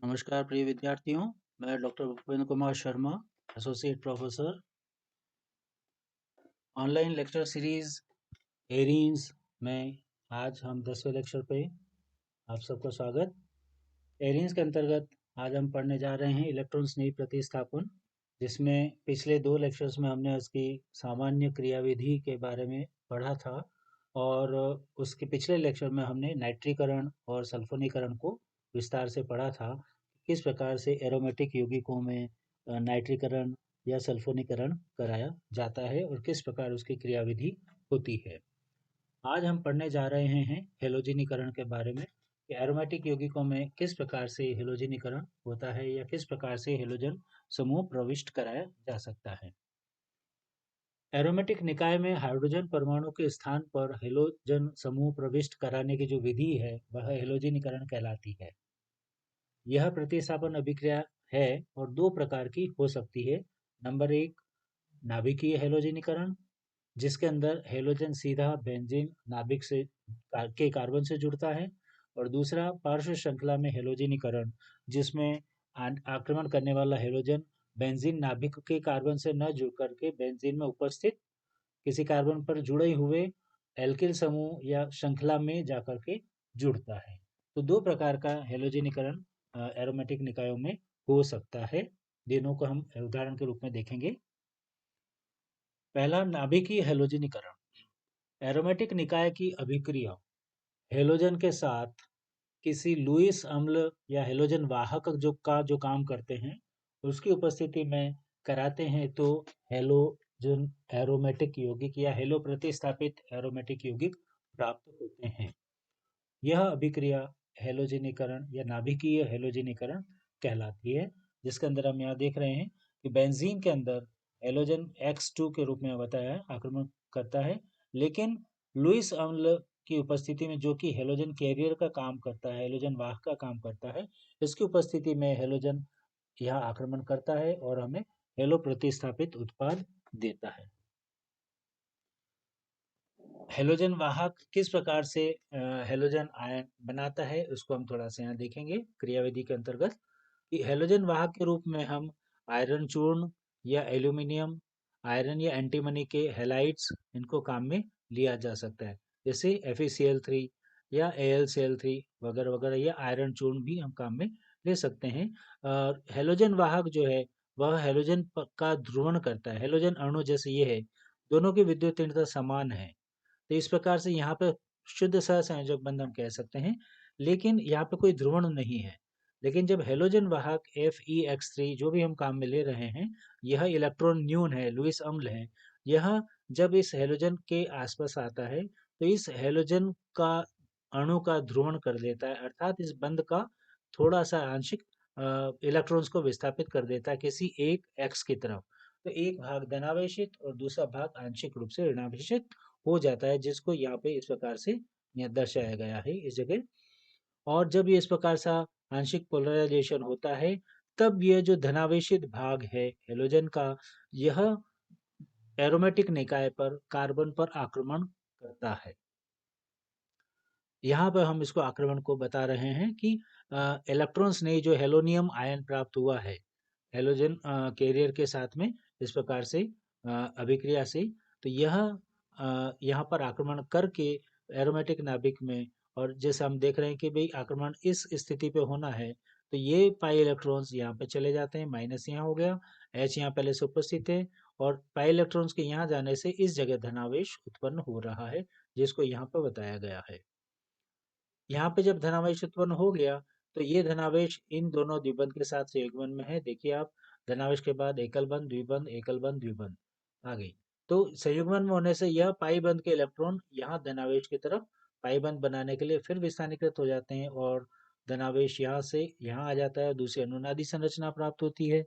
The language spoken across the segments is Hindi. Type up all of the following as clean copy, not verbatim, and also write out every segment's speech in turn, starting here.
नमस्कार प्रिय विद्यार्थियों, मैं doctor Bhupendra Kumar Sharma, associate professor, online lecture series arenes में आज हम 10वें लेक्चर पे आप सबका स्वागत। एरीन्स के अंतर्गत आज हम पढ़ने जा रहे हैं इलेक्ट्रॉन स्नेही प्रतिस्थापन, जिसमें पिछले 2 लेक्चर्स में हमने उसकी सामान्य क्रियाविधि के बारे में पढ़ा था और उसके पिछले लेक्चर में हमने नाइट्रीकरण और सल्फोनीकरण को विस्तार से पढ़ा था। किस प्रकार से एरोमेटिक यौगिकों में नाइट्रीकरण या सल्फोनीकरण कराया जाता है और किस प्रकार उसकी क्रियाविधि होती है। आज हम पढ़ने जा रहे हैं हेलोजिनीकरण के बारे में कि एरोमेटिक यौगिकों में किस प्रकार से हेलोजिनीकरण होता है या किस प्रकार से हेलोजन समूह प्रविष्ट कराया जा सकता है। एरोमेटिक निकाय में हाइड्रोजन परमाणु के स्थान पर हेलोजन समूह प्रविष्ट कराने की जो विधि है वह हेलोजिनीकरण कहलाती है। यह प्रतिस्थापन अभिक्रिया है और 2 प्रकार की हो सकती है। नंबर 1 नाभिकीय हेलोजिनीकरण, जिसके अंदर हेलोजन सीधा बेंजीन नाभिक से के कार्बन से जुड़ता है, और दूसरा पार्श्व श्रृंखला में हेलोजिनीकरण, जिसमें आक्रमण करने वाला हेलोजन बेंजीन नाभिक के कार्बन से न जुड़ करके बेंजीन में उपस्थित किसी कार्बन पर जुड़े हुए एल्किल समूह या श्रृंखला में जाकर के जुड़ता है। तो 2 प्रकार का हेलोजिनीकरण एरोमेटिक निकायों में हो सकता है। तीनों को हम उदाहरण के रूप में देखेंगे। पहला नाभिकीय हेलोजिनीकरण। एरोमेटिक निकाय की अभिक्रिया हेलोजन के साथ किसी लुईस अम्ल या हेलोजन वाहक जो काम करते हैं उसकी उपस्थिति में कराते हैं तो हेलोजन एरोमेटिक यौगिक या हेलो प्रतिस्थापित एरोमेटिक यौगिक प्राप्त होते हैं। यह अभिक्रिया हेलोजिनीकरण या नाभिकीय हेलोजिनीकरण कहलाती है, जिसके अंदर हम यहाँ देख रहे हैं कि बेंजीन के अंदर हेलोजन X2 के रूप में बताया है आक्रमण करता है, लेकिन लुईस अम्ल की उपस्थिति में जो कि हेलोजन कैरियर का काम करता है, हेलोजन वाहक का काम करता है, इसकी उपस्थिति में हेलोजन यहाँ आक्रमण करता है और हमें हेलो प्रतिस्थापित उत्पाद देता है। हेलोजन वाहक किस प्रकार से हेलोजन आयन बनाता है उसको हम थोड़ा सा यहाँ देखेंगे क्रियाविधि के अंतर्गत कि हेलोजन वाहक के रूप में हम आयरन चूर्ण या एल्यूमिनियम आयरन या एंटीमनी के हेलाइड्स इनको काम में लिया जा सकता है, जैसे FeCl3 या AlCl3 वगैरह वगैरह, या आयरन चूर्ण भी हम काम में ले सकते हैं। और हेलोजन वाहक जो है वह हेलोजन का ध्रुवण करता है। हेलोजन अणु जैसे ये है, दोनों की विद्युतीयता समान है, तो इस प्रकार से यहाँ पे शुद्ध सहसंयोजक बंध हम कह सकते हैं, लेकिन यहाँ पे कोई ध्रुवण नहीं है। लेकिन जब हेलोजन वाहक FeX3 जो भी हम काम में ले रहे हैं, यह इलेक्ट्रॉन न्यून है, लुईस अम्ल है, यह जब इस हेलोजन के आसपास आता है तो इस हेलोजन का अणु का ध्रुवण कर देता है, अर्थात इस बंध का थोड़ा सा आंशिक इलेक्ट्रॉन्स को विस्थापित कर देता है किसी एक एक्स की तरफ। तो एक भाग धनावेशित और दूसरा भाग आंशिक रूप से ऋणावेशित हो जाता है, जिसको यहाँ पे इस प्रकार से यहाँ दर्शाया गया है इस जगह। और जब ये इस प्रकार सा आंशिक पोलराइजेशन होता है, तब यह जो धनावेशित भाग है हेलोजन का, यह एरोमेटिक निकाय पर कार्बन पर आक्रमण करता है। यहाँ पर हम इसको आक्रमण को बता रहे हैं कि इलेक्ट्रॉन्स ने जो हेलोनियम आयन प्राप्त हुआ है हेलोजन कैरियर के साथ में इस प्रकार से अभिक्रिया से, तो यह यहाँ पर आक्रमण करके एरोमेटिक नाभिक में, और जैसे हम देख रहे हैं कि भाई आक्रमण इस स्थिति पे होना है, तो ये पाई इलेक्ट्रॉन्स यहाँ पे चले जाते हैं, माइनस यहाँ हो गया, H यहाँ पहले से उपस्थित है, और पाई इलेक्ट्रॉन्स के यहाँ जाने से इस जगह धनावेश उत्पन्न हो रहा है, जिसको यहाँ पे बताया गया है। यहाँ पे जब धनावेश उत्पन्न हो गया तो ये धनावेश इन दोनों द्विबंध के साथ संयुग्मन में है। देखिए आप, धनावेश के बाद एकल बंध द्विबंध एकल बंध द्विबंध आ गई। तो संयुग्मन में होने से यह पाई बंध के इलेक्ट्रॉन यहाँ धनावेश की तरफ पाई बंध बनाने के लिए फिर विस्थानीकृत हो जाते हैं और धनावेश यहाँ से यहाँ आ जाता है, दूसरी अनुनादी संरचना प्राप्त होती है।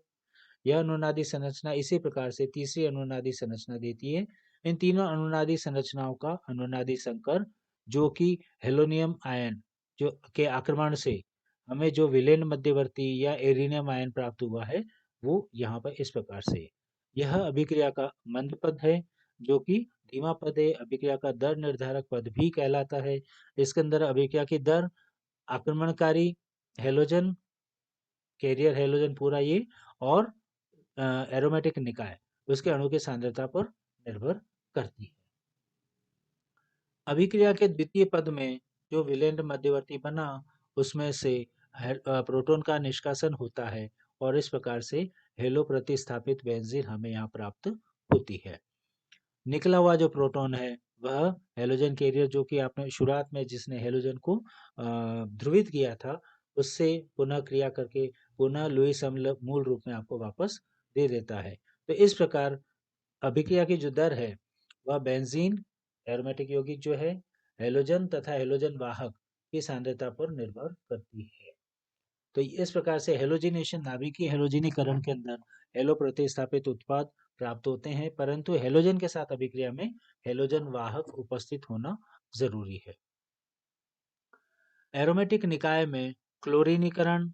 यह अनुनादी संरचना इसी प्रकार से तीसरी अनुनादी संरचना देती है। इन तीनों अनुनादी संरचनाओं का अनुनादी संकर, जो कि हेलोनियम आयन जो के आक्रमण से हमें जो विलेन मध्यवर्ती या एरिनियम आयन प्राप्त हुआ है, वो यहाँ पर इस प्रकार से। यह अभिक्रिया का मंद पद है, जो कि धीमा पद है। अभिक्रिया का दर निर्धारक पद भी कहलाता है। इसके अंदर अभिक्रिया की दर आक्रमणकारी हेलोजन कैरियर हैलोजन पूरा ये, और एरोमेटिक निकाय उसके अणु की सांद्रता पर निर्भर करती है। अभिक्रिया के द्वितीय पद में जो विलेंट मध्यवर्ती बना, उसमें से प्रोटॉन का निष्कासन होता है, और इस प्रकार से हेलो प्रतिस्थापित बेंजीन हमें यहाँ प्राप्त होती है। निकला हुआ जो प्रोटॉन है वह हेलोजन कैरियर, जो कि आपने शुरुआत में जिसने हेलोजन को ध्रुवित किया था, उससे पुनः क्रिया करके पुनः लुईस अम्ल मूल रूप में आपको वापस दे देता है। तो इस प्रकार अभिक्रिया की जो दर है वह बेंजीन एरोमेटिक यौगिक जो है, हेलोजन तथा हेलोजन वाहक की सांद्रता पर निर्भर करती है। तो इस प्रकार से हेलोजिनेशन, नाभिकीय हेलोजिनीकरण के अंदर हेलो प्रतिस्थापित उत्पाद प्राप्त होते हैं, परंतु हेलोजन के साथ अभिक्रिया में हेलोजन वाहक उपस्थित होना जरूरी है। एरोमेटिक निकाय में क्लोरीनीकरण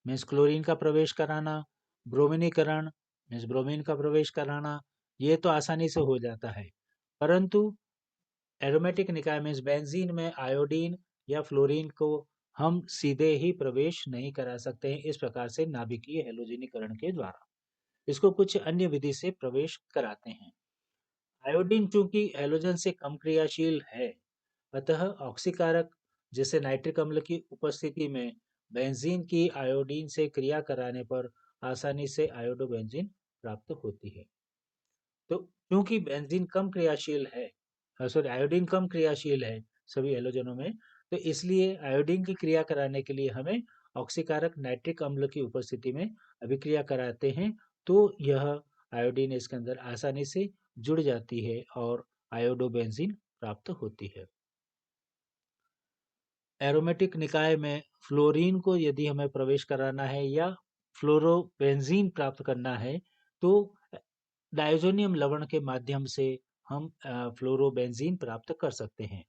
मीन्स क्लोरीन का प्रवेश कराना, ब्रोमीनीकरण मीन्स ब्रोमीन का प्रवेश कराना, ये तो आसानी से हो जाता है। परंतु एरोमेटिक निकाय मीन्स बेंजीन में आयोडीन या फ्लोरीन को हम सीधे ही प्रवेश नहीं करा सकते हैं, इस प्रकार से नाभिकीय हेलोजिनीकरण के द्वारा इसको कुछ अन्य विधि से प्रवेश कराते हैं। आयोडीन चूंकि हैलोजन से कम क्रियाशील है, अतः ऑक्सीकारक जैसे नाइट्रिक अम्ल की उपस्थिति में बेंजीन की आयोडीन से क्रिया कराने पर आसानी से आयोडोबेंजीन प्राप्त होती है। तो क्योंकि बेंजीन कम क्रियाशील है, सॉरी आयोडीन कम क्रियाशील है सभी हैलोजनों में, तो इसलिए आयोडीन की क्रिया कराने के लिए हमें ऑक्सीकारक नाइट्रिक अम्ल की उपस्थिति में अभिक्रिया कराते हैं, तो यह आयोडीन इसके अंदर आसानी से जुड़ जाती है और आयोडोबेंजीन प्राप्त होती है। एरोमेटिक निकाय में फ्लोरीन को यदि हमें प्रवेश कराना है या फ्लोरोबेंजीन प्राप्त करना है, तो डाइज़ोनियम लवण के माध्यम से हम फ्लोरोबेंजीन प्राप्त कर सकते हैं।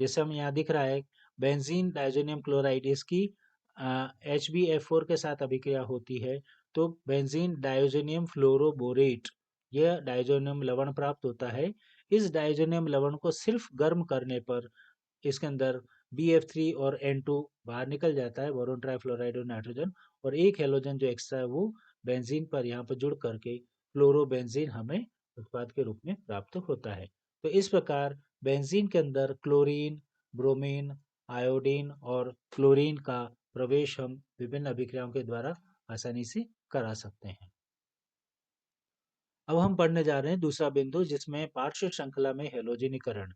जैसे हम यहाँ दिख रहा है बेंजीन डाइज़ोनियम क्लोराइड, इसकी HbF4 के साथ अभिक्रिया होती है, तो बेंजीन डाइज़ोनियम फ्लोरोबोरेट यह डाइज़ोनियम लवण प्राप्त होता है। इस डाइज़ोनियम लवण को सिर्फ गर्म करने पर इसके अंदर BF3 और N2 बाहर निकल जाता है, बोरोन ट्राइफ्लोराइड और नाइट्रोजन, और एक हेलोजन जो एक्स्ट्रा है वो बेंजीन पर यहाँ पर जुड़ करके फ्लोरोबेंजीन हमें उत्पाद के रूप में प्राप्त होता है। तो इस प्रकार बेंजीन के अंदर क्लोरीन, ब्रोमीन, आयोडीन और फ्लोरीन का प्रवेश हम विभिन्न अभिक्रियाओं के द्वारा आसानी से करा सकते हैं। अब हम पढ़ने जा रहे हैं दूसरा बिंदु, जिसमें पार्श्व श्रृंखला में हेलोजिनीकरण।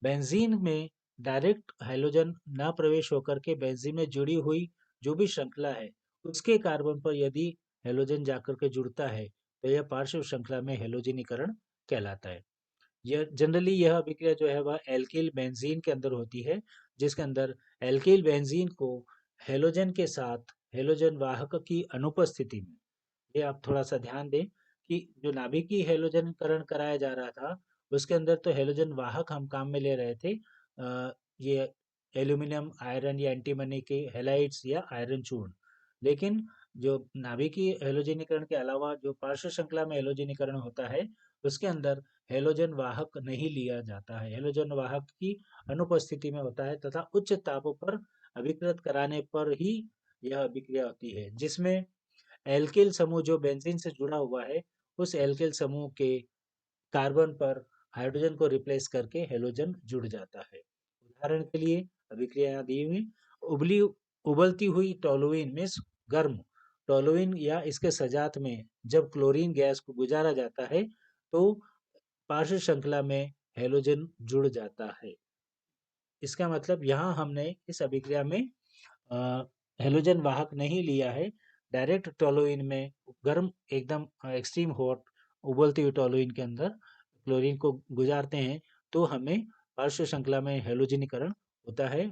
बेंजीन में डायरेक्ट हाइड्रोजन न प्रवेश होकर के बेंजीन में जुड़ी हुई जो भी श्रृंखला है, उसके कार्बन पर यदि हेलोजन जाकर के जुड़ता है, तो यह पार्श्व श्रृंखला में हेलोजिनीकरण कहलाता है। यह जनरली यह अभिक्रिया जो है वह एल्किल बेंजीन के अंदर होती है, जिसके अंदर एल्किल बेंजीन को हेलोजन के साथ हेलोजन वाहक की अनुपस्थिति में, ये आप थोड़ा सा ध्यान दें कि जो नाभिकीय हेलोजनीकरण कराया जा रहा था, उसके अंदर तो हेलोजन वाहक हम काम में ले रहे थे, ये एल्यूमिनियम आयरन या एंटीमनी के हेलाइड्स या आयरन चूर्ण। लेकिन जो नाभिकीय हेलोजनीकरण के अलावा जो पार्श्व श्रृंखला में हेलोजनीकरण होता है, उसके अंदर हेलोजन वाहक नहीं लिया जाता है, हेलोजन वाहक की अनुपस्थिति में होता है, तथा उच्च तापों पर अभिकृत कराने पर ही यह अभिक्रिया होती है, जिसमें एल्किल समूह जो बेंजीन से जुड़ा हुआ है, उस एल्किल समूह के कार्बन पर हाइड्रोजन को रिप्लेस करके हेलोजन जुड़ जाता है। उदाहरण के लिए अभिक्रिया यहाँ दी हुई, उबली उबलती हुई टोलुइन में गर्म टोलुइन या इसके सजात में जब क्लोरीन गैस को गुजारा जाता है, तो पार्श्व श्रृंखला में हेलोजन जुड़ जाता है। इसका मतलब यहाँ हमने इस अभिक्रिया में हेलोजन वाहक नहीं लिया है, डायरेक्ट टोलुइन में गर्म एकदम एक्सट्रीम हॉट उबलती हुई टोलुइन के अंदर क्लोरीन को गुजारते हैं, तो हमें पार्श्व श्रृंखला में हेलोजिनीकरण होता है।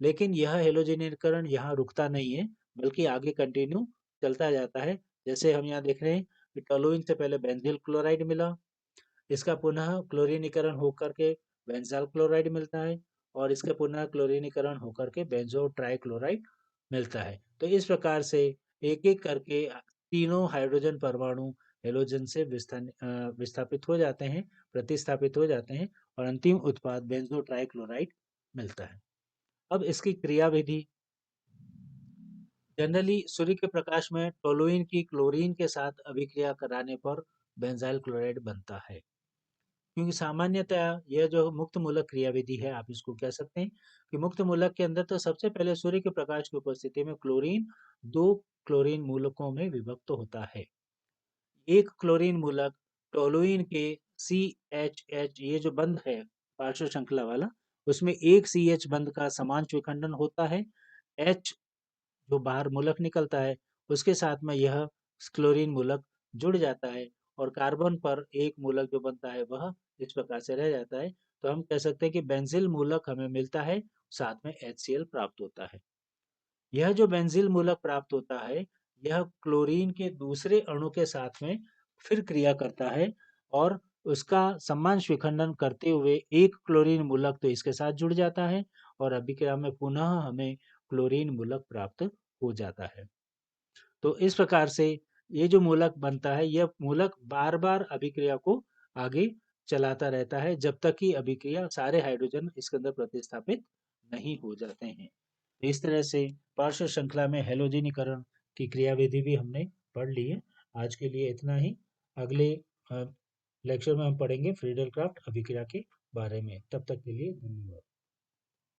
लेकिन यह हेलोजिनीकरण यहाँ रुकता नहीं है, बल्कि आगे कंटिन्यू चलता जाता है। जैसे हम यहाँ देख रहे हैं कि टोलुइन से पहले बेंजील क्लोराइड मिला, इसका पुनः क्लोरीनीकरण होकर के बेंजाल क्लोराइड मिलता है, और इसका पुनः क्लोरीनीकरण होकर के बेंजो ट्राइक्लोराइड मिलता है। तो इस प्रकार से एक एक करके तीनों हाइड्रोजन परमाणु हेलोजन से विस्थापित हो जाते हैं, प्रतिस्थापित हो जाते हैं, और अंतिम उत्पाद बेंजो ट्राइक्लोराइड मिलता है। अब इसकी क्रियाविधि जनरली सूर्य के प्रकाश में टोलुइन की क्लोरीन के साथ अभिक्रिया कराने पर बेंजाइल क्लोराइड बनता है। क्योंकि सामान्यतः यह जो मुक्त मूलक क्रियाविधि है, आप इसको कह सकते हैं कि मुक्त मूलक के अंदर तो सबसे पहले सूर्य के प्रकाश की उपस्थिति में क्लोरीन 2 क्लोरीन मूलकों में विभक्त होता है। एक क्लोरीन मूलक टोलुइन के CHH, ये जो बंध है पार्श्व श्रृंखला वाला, उसमें एक CH बंध का समान द्विखंडन होता है। H जो बाहर मूलक निकलता है, उसके साथ में यह क्लोरीन मूलक जुड़ जाता है और कार्बन पर एक मूलक जो बनता है वह इस प्रकार से रह जाता है। तो हम कह सकते हैं कि बेंजील मूलक हमें मिलता है, साथ में HCl प्राप्त होता है। यह जो बेंजील मूलक प्राप्त होता है, यह क्लोरीन के दूसरे अणु के साथ में फिर क्रिया करता है और उसका समान विखंडन करते हुए एक क्लोरीन मूलक तो इसके साथ जुड़ जाता है और अभिक्रिया में पुनः हमें क्लोरीन मूलक प्राप्त हो जाता है। तो इस प्रकार से ये जो मूलक बनता है, यह मूलक बार-बार अभिक्रिया को आगे चलाता रहता है जब तक कि अभिक्रिया सारे हाइड्रोजन इसके अंदर प्रतिस्थापित नहीं हो जाते हैं। इस तरह से पार्श्व श्रृंखला में हैलोजनीकरण की क्रियाविधि भी हमने पढ़ ली है। आज के लिए इतना ही। अगले लेक्चर में हम पढ़ेंगे फ्रीडल क्राफ्ट अभिक्रिया के बारे में। तब तक के लिए धन्यवाद।